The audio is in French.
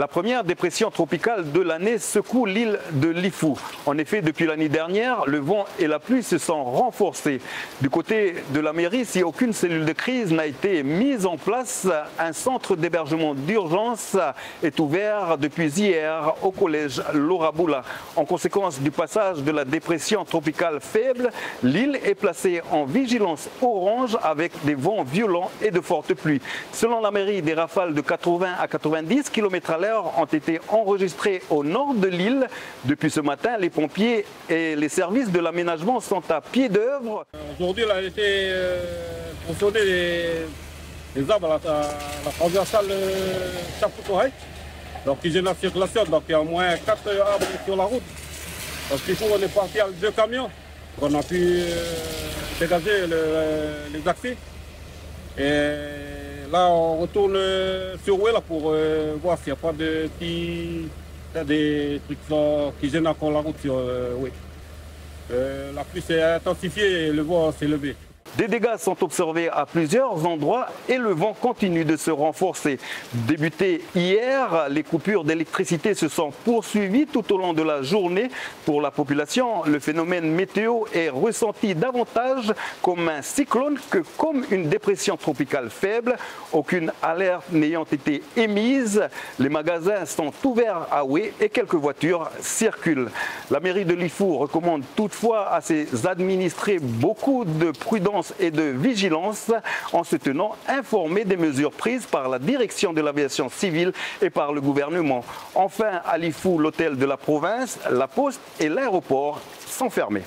La première dépression tropicale de l'année secoue l'île de Lifou. En effet, depuis l'année dernière, le vent et la pluie se sont renforcés. Du côté de la mairie, si aucune cellule de crise n'a été mise en place, un centre d'hébergement d'urgence est ouvert depuis hier au collège Laura Boula. En conséquence du passage de la dépression tropicale faible, l'île est placée en vigilance orange avec des vents violents et de fortes pluies. Selon la mairie, des rafales de 80 à 90 km/h ont été enregistrées au nord de l'île. Depuis ce matin, les pompiers et les services de l'aménagement sont à pied d'œuvre. Aujourd'hui, il a été tronçonné les arbres à la transversale Chapoutouraï, donc qui gêne la circulation. Donc il y a au moins 4 arbres sur la route. Donc du coup, on est parti avec 2 camions. On a pu dégager les accès. Et là, on retourne sur Oué pour voir s'il n'y a pas des trucs qui gênent encore la route sur Oué. La pluie s'est intensifiée et le vent s'est levé. Des dégâts sont observés à plusieurs endroits et le vent continue de se renforcer. Débuté hier, les coupures d'électricité se sont poursuivies tout au long de la journée. Pour la population, le phénomène météo est ressenti davantage comme un cyclone que comme une dépression tropicale faible. Aucune alerte n'ayant été émise, les magasins sont ouverts à Oué et quelques voitures circulent. La mairie de Lifou recommande toutefois à ses administrés beaucoup de prudence et de vigilance en se tenant informés des mesures prises par la direction de l'aviation civile et par le gouvernement. Enfin, à Lifou, l'hôtel de la province, la poste et l'aéroport sont fermés.